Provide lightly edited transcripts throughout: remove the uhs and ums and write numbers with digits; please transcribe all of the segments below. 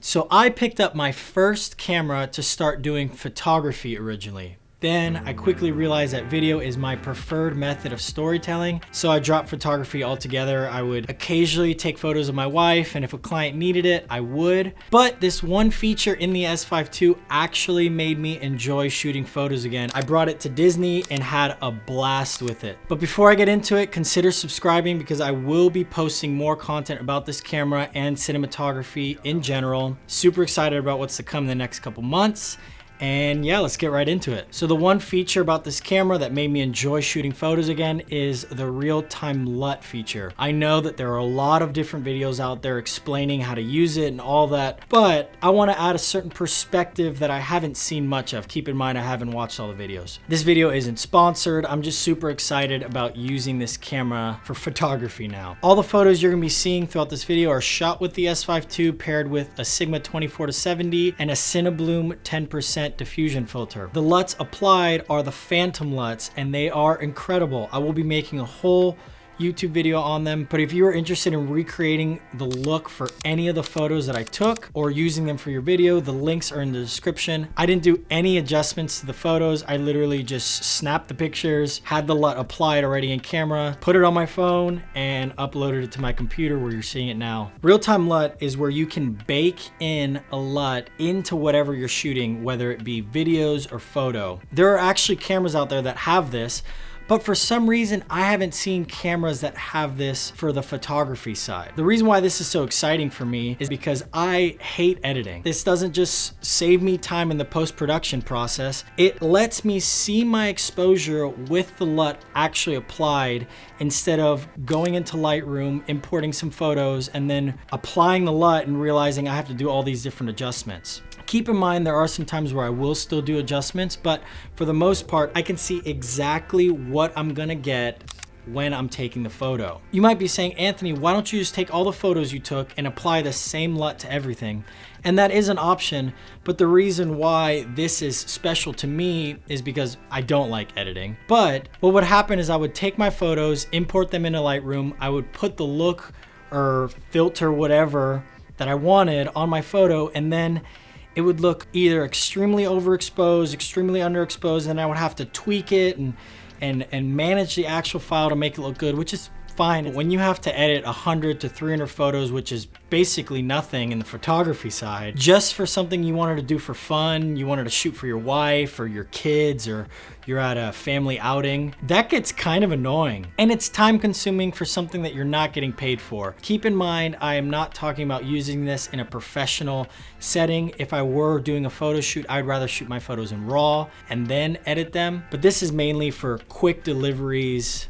So I picked up my first camera to start doing photography originally. Then I quickly realized that video is my preferred method of storytelling, so I dropped photography altogether. I would occasionally take photos of my wife, and if a client needed it, I would. But this one feature in the S5ii actually made me enjoy shooting photos again. I brought it to Disney and had a blast with it. But before I get into it, consider subscribing because I will be posting more content about this camera and cinematography in general. Super excited about what's to come in the next couple months. And yeah, let's get right into it. So the one feature about this camera that made me enjoy shooting photos again is the real-time LUT feature. I know that there are a lot of different videos out there explaining how to use it and all that, but I want to add a certain perspective that I haven't seen much of. Keep in mind, I haven't watched all the videos. This video isn't sponsored. I'm just super excited about using this camera for photography now. All the photos you're gonna be seeing throughout this video are shot with the S5ii paired with a Sigma 24-70 and a Cinebloom 10% diffusion filter. The LUTs applied are the Phantom LUTs and they are incredible. I will be making a whole YouTube video on them, but if you are interested in recreating the look for any of the photos that I took or using them for your video, the links are in the description. I didn't do any adjustments to the photos. I literally just snapped the pictures, had the LUT applied already in camera, put it on my phone and uploaded it to my computer where you're seeing it now. Real-time LUT is where you can bake in a LUT into whatever you're shooting, whether it be videos or photo. There are actually cameras out there that have this, but for some reason, I haven't seen cameras that have this for the photography side. The reason why this is so exciting for me is because I hate editing. This doesn't just save me time in the post-production process. It lets me see my exposure with the LUT actually applied instead of going into Lightroom, importing some photos, and then applying the LUT and realizing I have to do all these different adjustments. Keep in mind, there are some times where I will still do adjustments, but for the most part, I can see exactly what I'm gonna get when I'm taking the photo. You might be saying, Anthony, why don't you just take all the photos you took and apply the same LUT to everything? And that is an option, but the reason why this is special to me is because I don't like editing. But what would happen is I would take my photos, import them into Lightroom, I would put the look or filter, whatever that I wanted on my photo, and then it would look either extremely overexposed, extremely underexposed, and I would have to tweak it and manage the actual file to make it look good, which is fine. When you have to edit 100 to 300 photos, which is basically nothing in the photography side, just for something you wanted to do for fun, you wanted to shoot for your wife or your kids, or you're at a family outing, that gets kind of annoying. And it's time consuming for something that you're not getting paid for. Keep in mind, I am not talking about using this in a professional setting. If I were doing a photo shoot, I'd rather shoot my photos in RAW and then edit them. But this is mainly for quick deliveries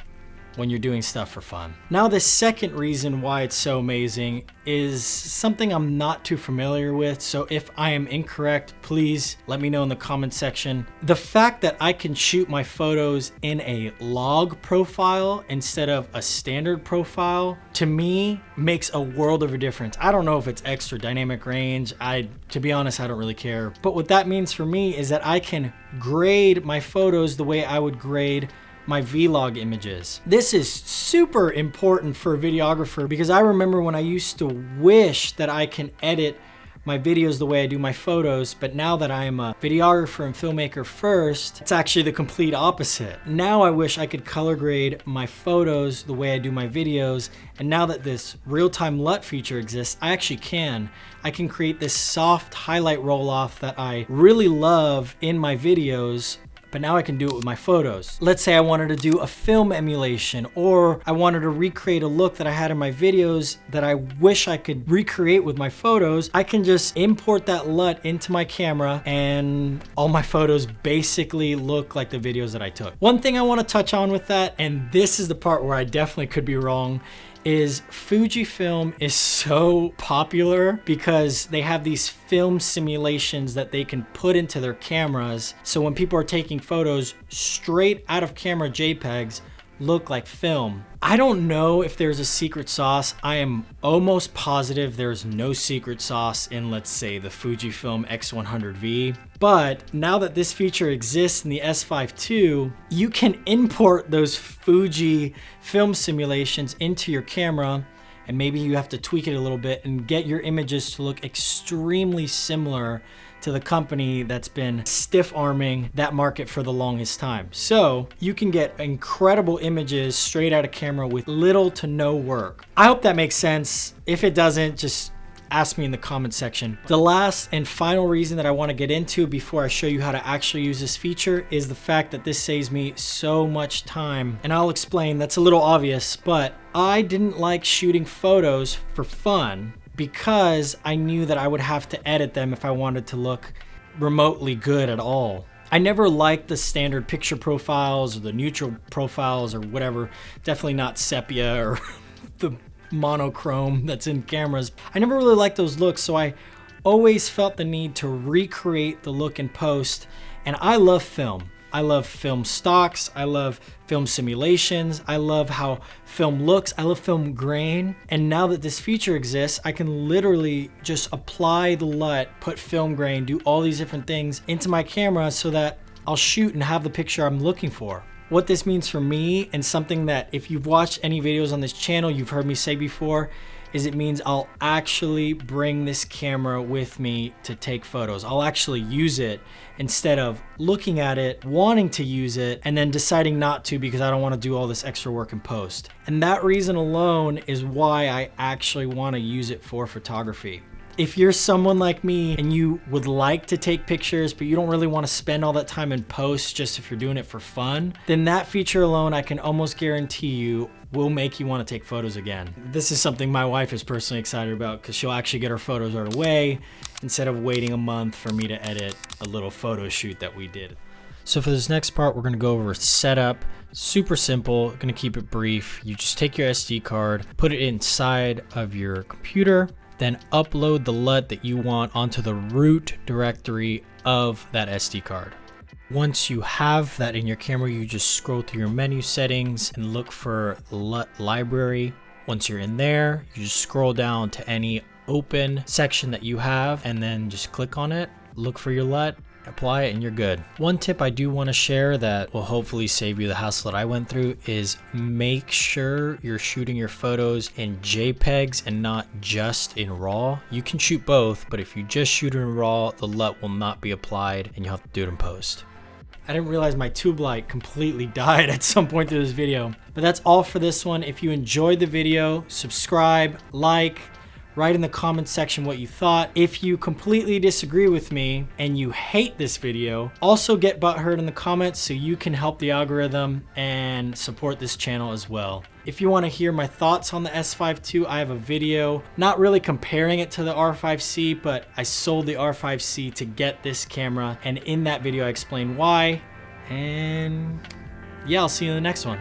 when you're doing stuff for fun. Now, the second reason why it's so amazing is something I'm not too familiar with, so if I am incorrect, please let me know in the comment section. The fact that I can shoot my photos in a log profile instead of a standard profile, to me, makes a world of a difference. I don't know if it's extra dynamic range. To be honest, I don't really care. But what that means for me is that I can grade my photos the way I would grade my vlog images. This is super important for a videographer because I remember when I used to wish that I can edit my videos the way I do my photos, but now that I am a videographer and filmmaker first, it's actually the complete opposite. Now I wish I could color grade my photos the way I do my videos, and now that this real-time LUT feature exists, I actually can. I can create this soft highlight roll-off that I really love in my videos, but now I can do it with my photos. Let's say I wanted to do a film emulation, or I wanted to recreate a look that I had in my videos that I wish I could recreate with my photos. I can just import that LUT into my camera and all my photos basically look like the videos that I took. One thing I want to touch on with that, and this is the part where I definitely could be wrong, is Fujifilm is so popular because they have these film simulations that they can put into their cameras. So when people are taking photos, straight out of camera JPEGs look like film. I don't know if there's a secret sauce. I am almost positive there's no secret sauce in, let's say, the Fujifilm X100V. But now that this feature exists in the S5ii, you can import those Fuji film simulations into your camera and maybe you have to tweak it a little bit and get your images to look extremely similar to the company that's been stiff arming that market for the longest time. So you can get incredible images straight out of camera with little to no work. I hope that makes sense. If it doesn't, just ask me in the comment section. The last and final reason that I want to get into before I show you how to actually use this feature is the fact that this saves me so much time. And I'll explain, that's a little obvious, but I didn't like shooting photos for fun because I knew that I would have to edit them if I wanted to look remotely good at all. I never liked the standard picture profiles or the neutral profiles or whatever, definitely not sepia or the monochrome that's in cameras. I never really liked those looks, so I always felt the need to recreate the look in post. And I love film. I love film stocks. I love film simulations. I love how film looks. I love film grain. And now that this feature exists, I can literally just apply the LUT, put film grain, do all these different things into my camera so that I'll shoot and have the picture I'm looking for. What this means for me, and something that if you've watched any videos on this channel, you've heard me say before, is it means I'll actually bring this camera with me to take photos. I'll actually use it instead of looking at it, wanting to use it, and then deciding not to because I don't want to do all this extra work in post. And that reason alone is why I actually want to use it for photography. If you're someone like me and you would like to take pictures, but you don't really want to spend all that time in post just if you're doing it for fun, then that feature alone, I can almost guarantee you, will make you want to take photos again. This is something my wife is personally excited about because she'll actually get her photos right away instead of waiting a month for me to edit a little photo shoot that we did. So for this next part, we're gonna go over setup. Super simple, gonna keep it brief. You just take your SD card, put it inside of your computer, then upload the LUT that you want onto the root directory of that SD card. Once you have that in your camera, you just scroll through your menu settings and look for LUT library. Once you're in there, you just scroll down to any open section that you have and then just click on it, look for your LUT, apply it, and you're good. One tip I do want to share that will hopefully save you the hassle that I went through is make sure you're shooting your photos in JPEGs and not just in RAW. You can shoot both, but if you just shoot it in RAW, the LUT will not be applied and you'll have to do it in post. I didn't realize my tube light completely died at some point through this video. But that's all for this one. If you enjoyed the video, subscribe, like, write in the comments section what you thought. If you completely disagree with me and you hate this video, also get butthurt in the comments so you can help the algorithm and support this channel as well. If you want to hear my thoughts on the S5ii, I have a video, not really comparing it to the R5C, but I sold the R5C to get this camera, and in that video I explain why. And yeah, I'll see you in the next one.